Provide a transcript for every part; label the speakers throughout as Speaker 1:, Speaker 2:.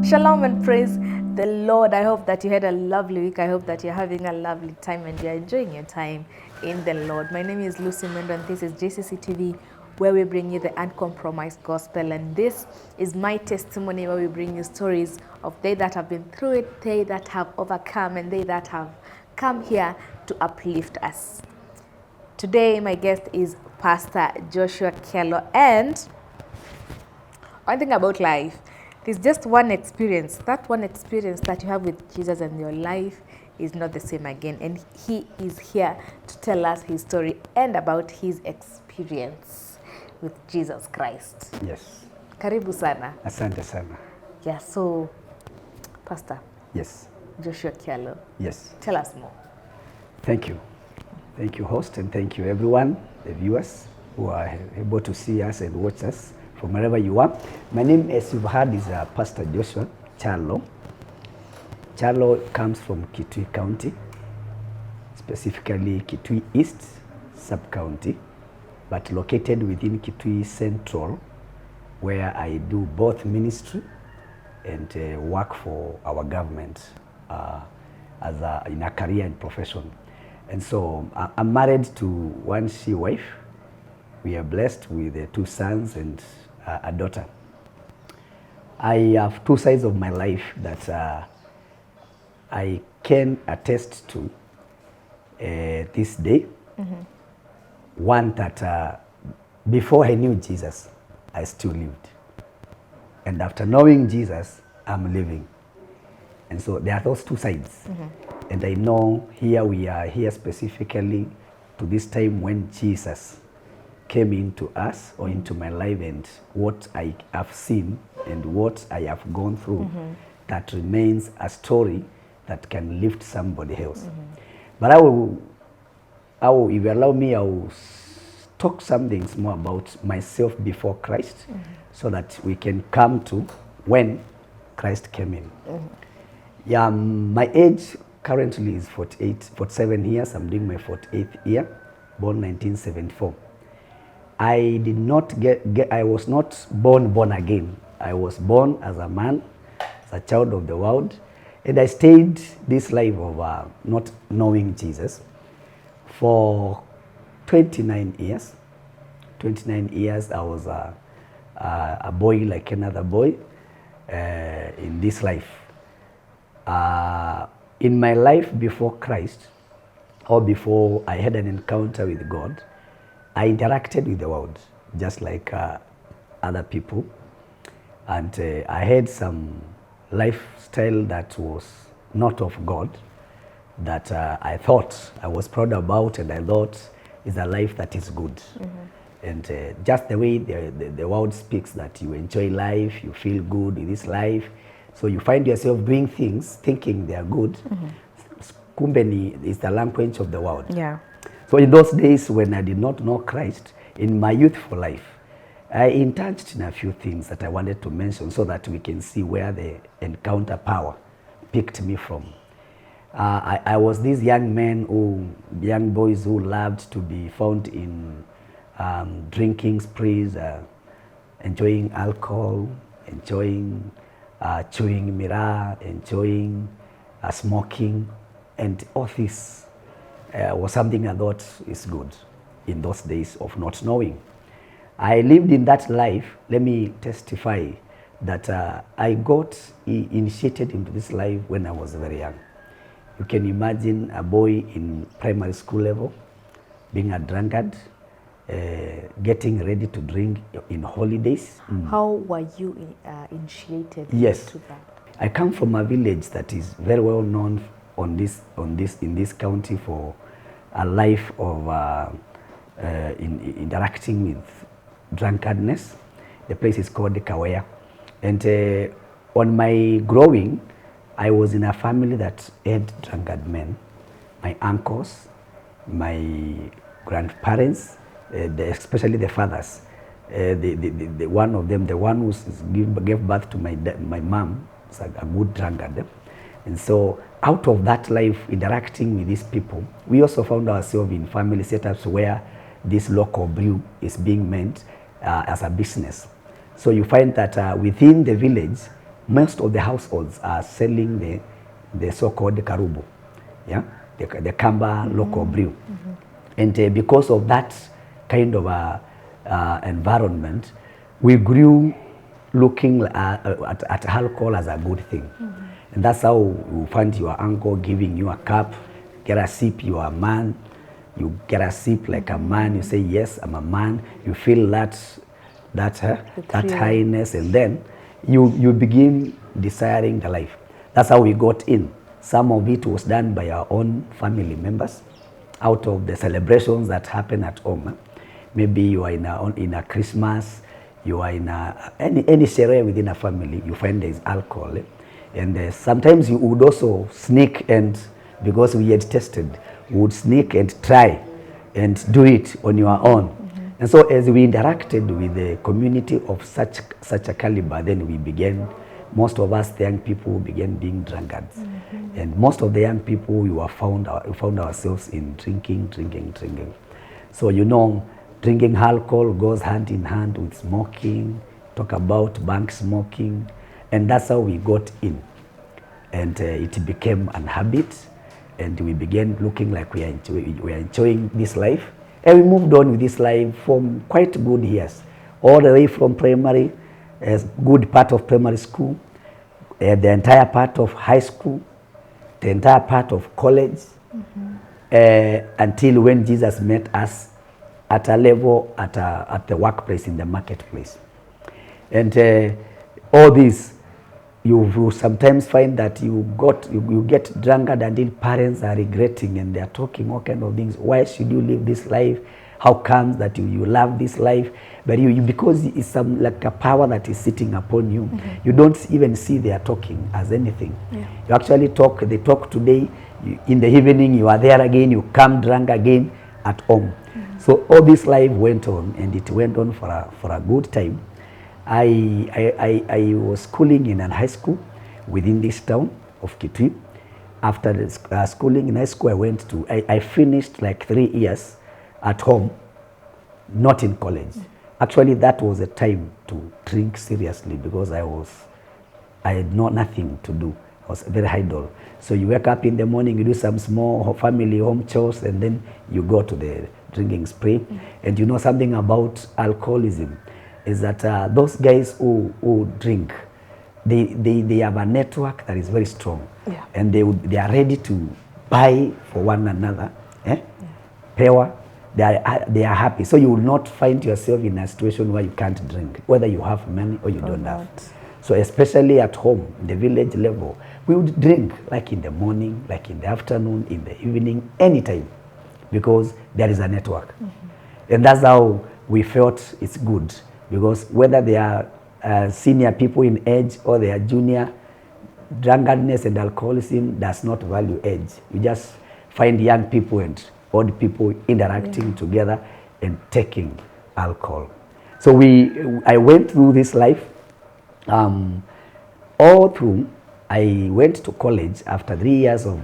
Speaker 1: Shalom and praise the Lord. I hope that you had a lovely week. I hope that you're having a lovely time and you're enjoying your time in the Lord. My name is Lucy Mwendwa and this is JCC TV, where we bring you the uncompromised gospel. And this is my testimony, where we bring you stories of they that have been through it, they that have overcome, and they that have come here to uplift us. Today, my guest is Pastor Joshua Kyalo. And one thing about life, there's just one experience. That one experience that you have with Jesus and your life is not the same again. And he is here to tell us his story and about his experience with Jesus Christ.
Speaker 2: Yes.
Speaker 1: Karibu sana.
Speaker 2: Asante sana.
Speaker 1: Yeah, so, Pastor.
Speaker 2: Yes.
Speaker 1: Joshua Kyalo.
Speaker 2: Yes.
Speaker 1: Tell us more.
Speaker 2: Thank you. Thank you, host, and thank you, everyone, the viewers who are able to see us and watch us from wherever you are. My name, as you've heard, is Pastor Joshua Kyalo. Kyalo comes from Kitui County, specifically Kitui East sub-county, but located within Kitui Central, where I do both ministry and work for our government in a career and profession. And so I'm married to one she-wife. We are blessed with 2 sons and a daughter. I have 2 sides of my life that I can attest to this day. Mm-hmm. One that before I knew Jesus, I still lived. And after knowing Jesus, I'm living. And so there are those 2 sides. Mm-hmm. And I know here we are here specifically to this time when Jesus came into us or into my life, and what I have seen and what I have gone through, mm-hmm. that remains a story that can lift somebody else. Mm-hmm. But I will, if you allow me, I will talk some things more about myself before Christ, mm-hmm. so that we can come to when Christ came in. Mm-hmm. Yeah, my age currently is 47 years. I'm doing my 48th year, born 1974. I did not I was not born again. I was born as a man, as a child of the world, and I stayed this life of not knowing Jesus for 29 years. 29 years I was a boy like another boy in this life. In my life before Christ, or before I had an encounter with God, I interacted with the world just like other people, and I had some lifestyle that was not of God, that I thought I was proud about, and I thought is a life that is good. Mm-hmm. And just the way the world speaks, that you enjoy life, you feel good in this life, so you find yourself doing things thinking they are good. Mm-hmm. Kumbeni is the language of the world. Yeah. So in those days when I did not know Christ, in my youthful life, I indulged in a few things that I wanted to mention so that we can see where the encounter power picked me from. I was this young boys who loved to be found in drinking sprees, enjoying alcohol, enjoying chewing mirror, enjoying smoking, and all this was something I thought is good in those days of not knowing. I lived in that life. Let me testify that I got initiated into this life when I was very young. You can imagine a boy in primary school level being a drunkard, getting ready to drink in holidays.
Speaker 1: How were you initiated
Speaker 2: into
Speaker 1: that?
Speaker 2: I come from a village that is very well known in this county for a life of interacting with drunkardness. The place is called Kawea. And on my growing, I was in a family that had drunkard men. My uncles, my grandparents, especially the fathers. The one of them, the one who gave birth to my mom, was a good drunkard. And so out of that life, interacting with these people, we also found ourselves in family setups where this local brew is being meant as a business. So you find that within the village, most of the households are selling the so-called karubu, yeah, the Kamba local brew. And because of that kind of environment, we grew looking at alcohol as a good thing. And that's how you find your uncle giving you a cup, get a sip, you are a man. You get a sip like a man, you say, yes, I'm a man. You feel that highness, and then you begin desiring the life. That's how we got in. Some of it was done by our own family members out of the celebrations that happen at home. Maybe you are in a Christmas, you are in any share within a family, you find there is alcohol. And sometimes you would also sneak, and because we had tested, we would sneak and try and do it on your own. And so as we interacted with the community of such a caliber, then we began, most of us, the young people, began being drunkards. And most of the young people, we found ourselves in drinking. So drinking alcohol goes hand in hand with smoking, talk about bank smoking, and that's how we got in. And it became an habit, and we began looking like we are enjoying this life. And we moved on with this life from quite good years, all the way from primary, a good part of primary school, the entire part of high school, the entire part of college, until when Jesus met us at a level at the workplace, in the marketplace. And all this, you will sometimes find that you get drunkard until parents are regretting, and they are talking all kind of things. Why should you live this life? How comes that you love this life? But because it's like a power that is sitting upon you, you don't even see they are talking as anything. You actually they talk today, in the evening you are there again, you come drunk again at home. So all this life went on, and it went on for a good time. I was schooling in a high school within this town of Kitui. After the schooling in high school, I finished like 3 years at home, not in college. Actually, that was a time to drink seriously, because I had nothing to do. I was very idle. So you wake up in the morning, you do some small family home chores, and then you go to the drinking spree. And you know something about alcoholism is that those guys who drink, they have a network that is very strong, and they are ready to buy for one another, power. They are happy. So you will not find yourself in a situation where you can't drink, whether you have money or you don't have. So especially at home, the village level, we would drink like in the morning, like in the afternoon, in the evening, anytime, because there is a network. And that's how we felt it's good. Because whether they are senior people in age or they are junior, drunkenness and alcoholism does not value age. You just find young people and old people interacting together and taking alcohol. So I went through this life. All through, I went to college after 3 years of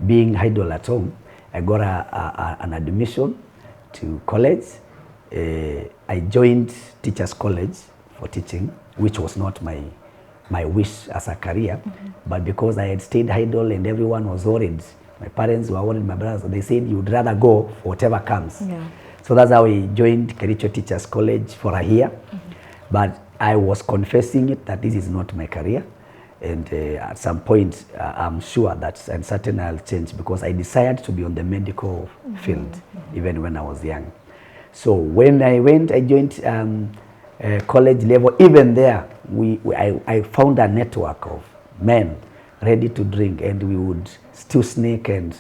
Speaker 2: being idle at home. I got an admission to college. I joined Teachers College for teaching, which was not my wish as a career, but because I had stayed idle and everyone was worried, my parents were worried, my brothers, they said you'd rather go for whatever comes. So that's how I joined Kericho Teachers College for a year. But I was confessing it that this is not my career, and at some point I'm sure that and certain I'll change, because I decided to be on the medical field even when I was young. So when I joined college level. Even there, I found a network of men ready to drink, and we would still sneak and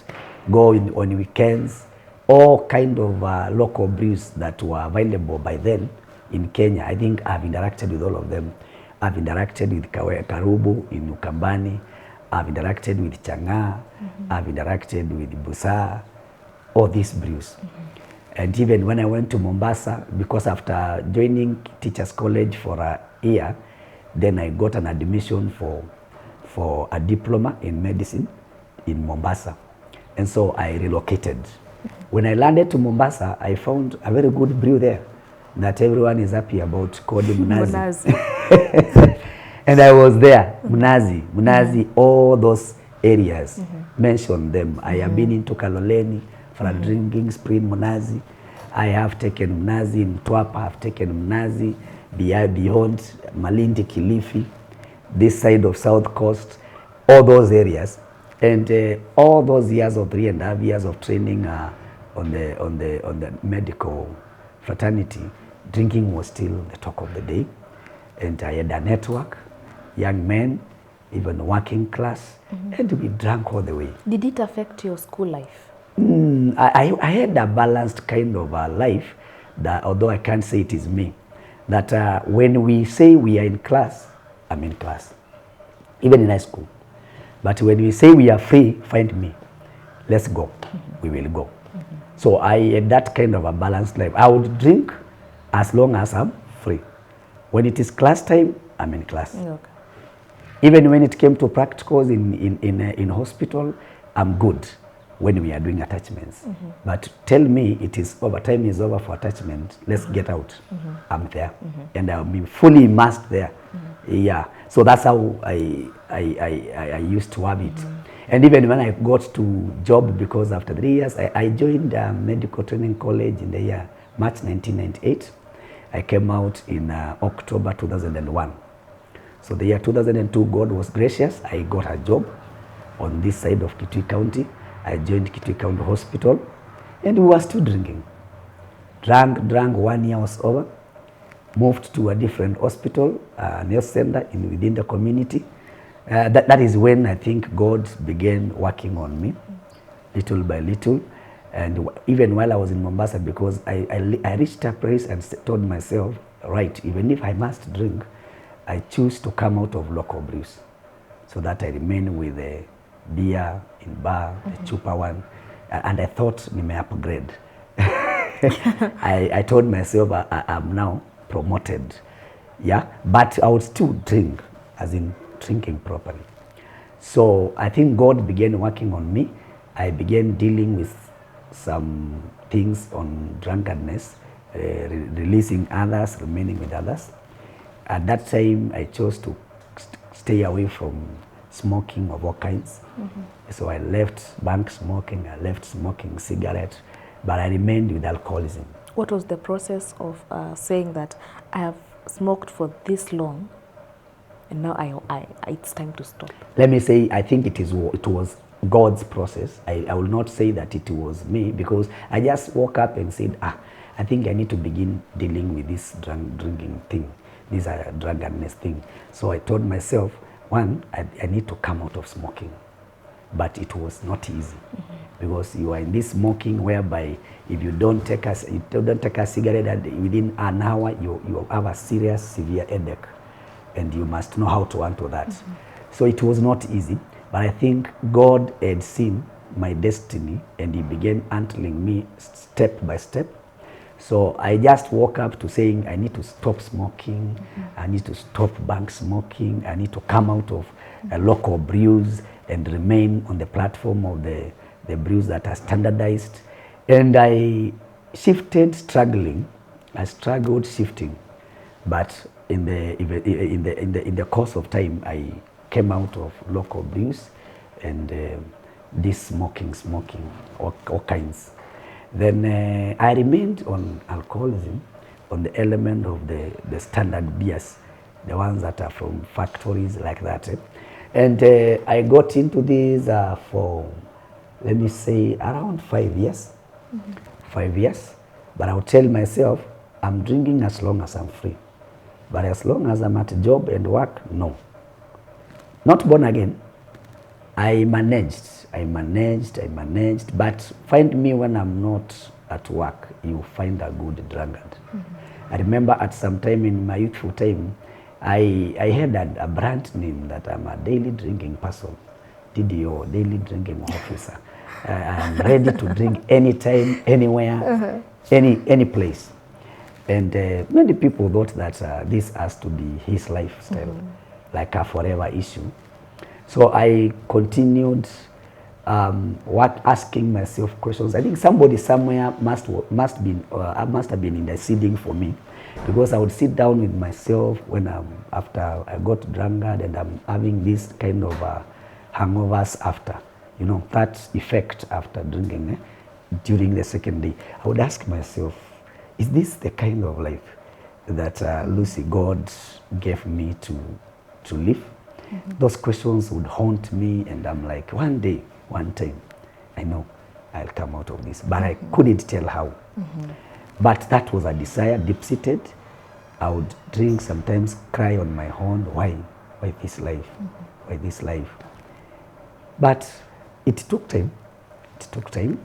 Speaker 2: go on weekends. All kind of local brews that were available by then in Kenya. I think I've interacted with all of them. I've interacted with Karubu in Ukambani. I've interacted with Chang'aa. I've interacted with Busaa. All these brews. And even when I went to Mombasa, because after joining Teachers College for a year, then I got an admission for a diploma in medicine in Mombasa. And so I relocated. When I landed to Mombasa, I found a very good brew there that everyone is happy about, called Mnazi. And I was there, Mnazi, all those areas, mention them. I have been into Kaloleni for a drinking spree in Mnazi. I have taken Mnazi in Mtwapa, I have taken Mnazi beyond Malindi, Kilifi, this side of South Coast, all those areas. And all those years of 3.5 years of training on the medical fraternity, drinking was still the talk of the day. And I had a network, young men, even working class, and we drank all the way.
Speaker 1: Did it affect your school life?
Speaker 2: I had a balanced kind of a life, that although I can't say it is me, that when we say we are in class, I'm in class, even in high school. But when we say we are free, find me, let's go, we will go. So I had that kind of a balanced life. I would drink as long as I'm free. When it is class time, I'm in class.
Speaker 1: Okay.
Speaker 2: Even when it came to practicals in hospital, I'm good when we are doing attachments. But tell me it is over, time is over for attachment, let's get out. I'm there. And I'll be fully immersed there. Yeah. So that's how I used to have it. And even when I got to job, because after 3 years, I joined a medical training college in the year March 1998. I came out in October 2001. So the year 2002, God was gracious. I got a job on this side of Kitui County. I joined Kitui County Hospital, and we were still drinking. Drank, 1 year was over. Moved to a different hospital, an health center within the community. That is when I think God began working on me, little by little. And even while I was in Mombasa, because I reached a place and told myself, right, even if I must drink, I choose to come out of local brews, so that I remain with the beer in bar, the chupa one, and I thought I may upgrade. I told myself I'm now promoted, yeah, but I would still drink, as in drinking properly. So I think God began working on me. I began dealing with some things on drunkenness, releasing others, remaining with others. At that time, I chose to stay away from smoking of all kinds. So I left bank smoking, I left smoking cigarettes, but I remained with alcoholism.
Speaker 1: What was the process of saying that I have smoked for this long and now it's time to stop?
Speaker 2: Let me say, I think it was God's process. I will not say that it was me, because I just woke up and said, I think I need to begin dealing with this drinking thing, this drunkenness thing. So I told myself, one, I need to come out of smoking. But it was not easy, because you are in this smoking whereby if you don't take a cigarette, and within an hour you have a serious, severe headache, and you must know how to handle that. So it was not easy, but I think God had seen my destiny, and He began handling me step by step. So I just woke up to saying, I need to stop smoking, I need to stop bank smoking, I need to come out of local brews and remain on the platform of the brews that are standardized. And I shifted, struggling. I struggled shifting, but in the course of time, I came out of local brews and this smoking, all kinds. Then I remained on alcoholism, on the element of the standard beers, the ones that are from factories like that. And I got into this for, let me say, around 5 years. 5 years. But I'll tell myself, I'm drinking as long as I'm free. But as long as I'm at a job and work, no. Not born again. I managed, but find me when I'm not at work, you find a good drunkard. I remember at some time in my youthful time, I had a brand name that I'm a daily drinking person, DDO, daily drinking officer. I'm ready to drink anytime, anywhere, any place. And many people thought that this has to be his lifestyle, like a forever issue. So I continued asking myself questions. I think somebody somewhere must have been interceding for me, Because I would sit down with myself when after I got drunkard and I'm having this kind of hangovers after, you know, that effect after drinking during the second day. I would ask myself, is this the kind of life that Lucy, God gave me to live? Those questions would haunt me, and I'm like, one day, one time, I know I'll come out of this, but I couldn't tell how. But that was a desire, deep-seated. I would drink, sometimes cry on my own. Why this life? Why this life? But it took time. It took time.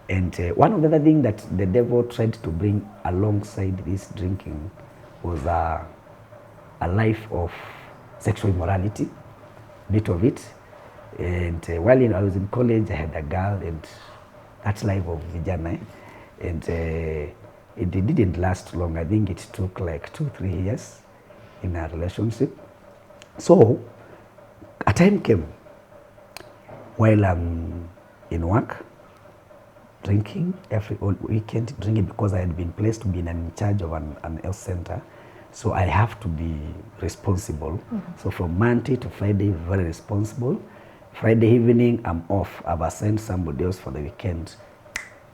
Speaker 2: And one of the other things that the devil tried to bring alongside this drinking was a life of sexual immorality, bit of it. And while I was in college, I had a girl, and that life of vijana, and it didn't last long. I think it took like 2-3 years in a relationship. So a time came while I'm in work, drinking every weekend, drinking because I had been placed to be in charge of an health center. So I have to be responsible. So from Monday to Friday, very responsible. Friday evening, I'm off. I've assigned somebody else for the weekend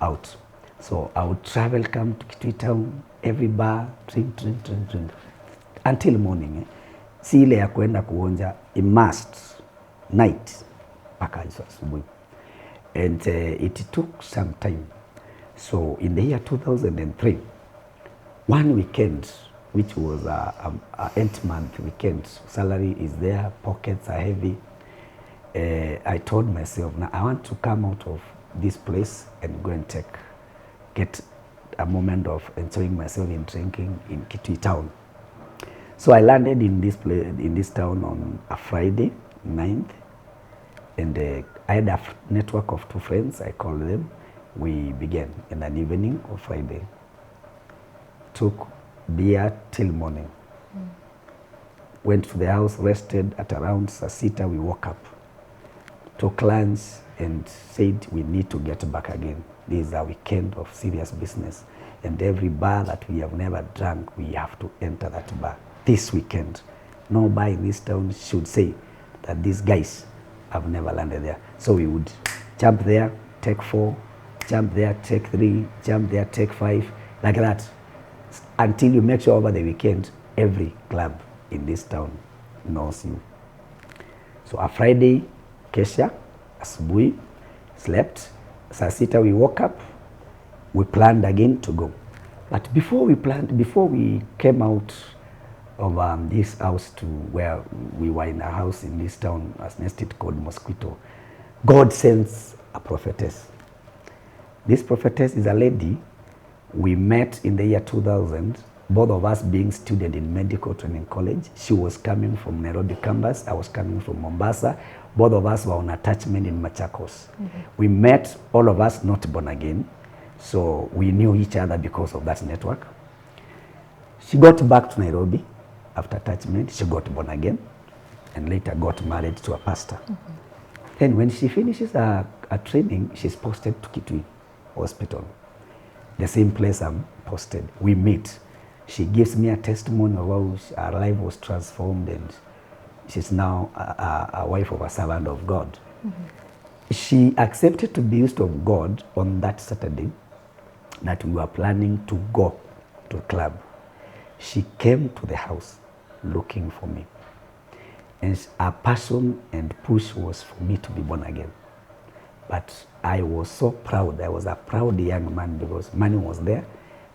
Speaker 2: out. So I would travel, come to Kitui town, every bar, drink until morning. Si ile ya kuenda kuonja, it must night mpaka asubuhi. And it took some time. So in the year 2003, one weekend, which was a 8-month weekend, salary is there, pockets are heavy. I told myself, now I want to come out of this place and go and get a moment of enjoying myself in drinking in Kitui town. So I landed in this place, in this town on a Friday, 9th, and I had a network of 2 friends. I called them. We began in an evening of Friday. Took beer till morning. Went to the house, rested at around Sasita. We woke up, took lunch, and said we need to get back again. This is a weekend of serious business, and every bar that we have never drank, we have to enter that bar this weekend. No bar in this town should say that these guys have never landed there. So we would jump there, take 4, jump there, take 3, jump there, take 5, like that, until you make sure over the weekend every club in this town knows you. So a Friday, kesha, asubuhi, slept. Sasita we woke up, we planned again to go. But before we came out of this house to where we were in a house in this town, as nested called Mosquito, God sends a prophetess. This prophetess is a lady we met in the year 2000, both of us being students in medical training college. She was coming from Nairobi campus, I was coming from Mombasa. Both of us were on attachment in Machakos. We met, all of us not born again, so we knew each other because of that network. She got back to Nairobi after attachment. She got born again and later got married to a pastor. Then when she finishes her training, she's posted to Kitui Hospital, the same place I'm posted. We meet. She gives me a testimony of how her life was transformed, and she's now a wife of a servant of God. She accepted to be used of God on that Saturday that we were planning to go to a club. She came to the house looking for me. And her passion and push was for me to be born again. But I was so proud. I was a proud young man because money was there,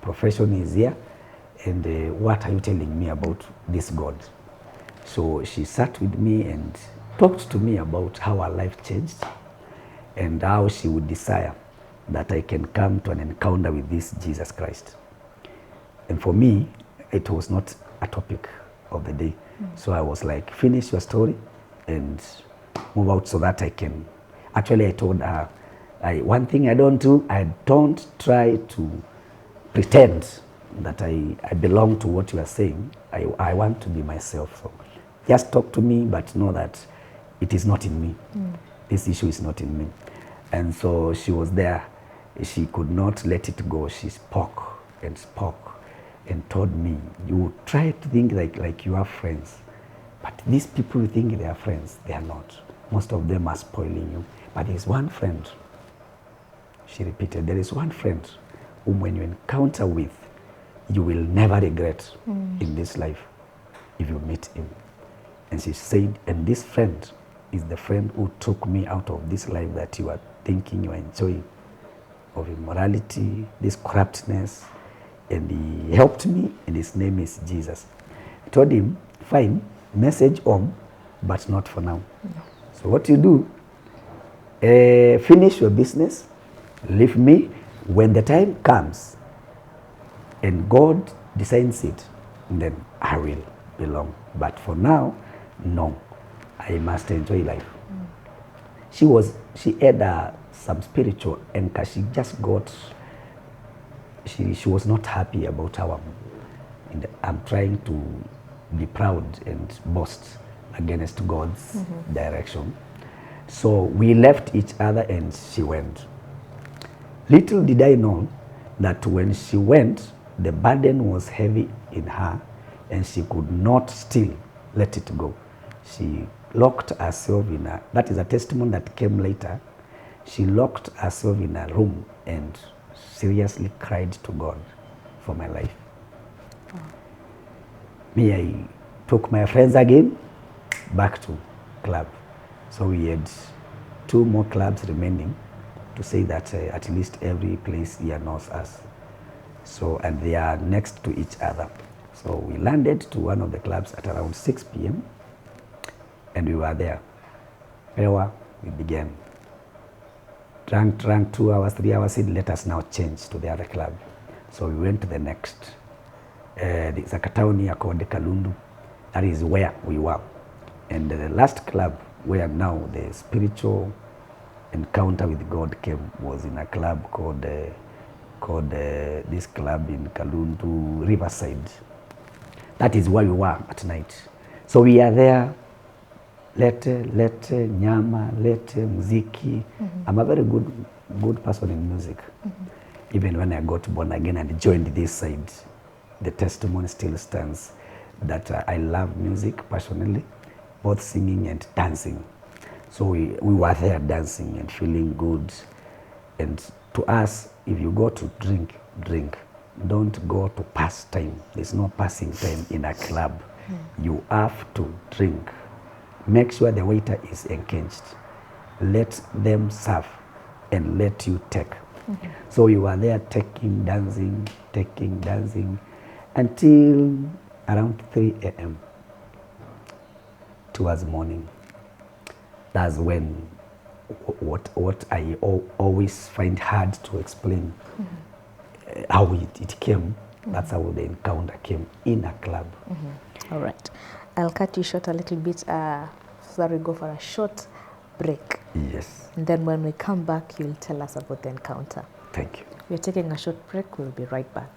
Speaker 2: profession is here, and what are you telling me about this God? So she sat with me and talked to me about how her life changed and how she would desire that I can come to an encounter with this Jesus Christ. And for me, it was not a topic of the day. So I was like, finish your story and move out so that I can. Actually, I told her, one thing I don't do, I don't try to pretend that I belong to what you are saying. I want to be myself. So just talk to me, but know that it is not in me. This issue is not in me. And so she was there. She could not let it go. She spoke and spoke. and told me, you try to think like you are friends, but these people you think they are friends, they are not. Most of them are spoiling you. But there is one friend, she repeated, there is one friend whom when you encounter with, you will never regret in this life if you meet him. And she said, and this friend is the friend who took me out of this life that you are thinking you are enjoying, of immorality, this corruptness, and he helped me, and his name is Jesus. I told him, fine, message home, but not for now. So what you do, finish your business, leave me. When the time comes and God designs it, then I will belong. But for now, no, I must enjoy life. She had some spiritual anchor. She just got, she was not happy about our, I'm trying to be proud and boast against God's direction. So we left each other and she went. Little did I know that when she went, the burden was heavy in her and she could not still let it go. She locked herself in a, that is a testimony that came later. She locked herself in a room and seriously cried to God for my life. Me, I took my friends again back to club. So we had 2 more clubs remaining to say that at least every place here knows us. So, and they are next to each other. So we landed to one of the clubs at around 6 p.m. and we were there. Where we began. Drank 2 hours, 3 hours in, let us now change to the other club. So we went to the next. There's a town here called Kalundu. That is where we were. And the last club where now the spiritual encounter with God came was in a club called this club in Kalundu, Riverside. That is where we were at night. So we are there, lete, nyama, lete, muziki. I'm a very good person in music. Even when I got born again and joined this side, the testimony still stands that I love music passionately, both singing and dancing. So we were there dancing and feeling good. And to us, if you go to drink. Don't go to pass time. There's no passing time in a club. You have to drink. Make sure the waiter is engaged. Let them serve and let you take. So you are there taking, dancing until around 3 a.m. towards morning. That's when what I always find hard to explain how it came. That's how the encounter came in a club.
Speaker 1: All right. I'll cut you short a little bit so that we go for a short break.
Speaker 2: Yes.
Speaker 1: And then when we come back, you'll tell us about the encounter.
Speaker 2: Thank you.
Speaker 1: We're taking a short break. We'll be right back.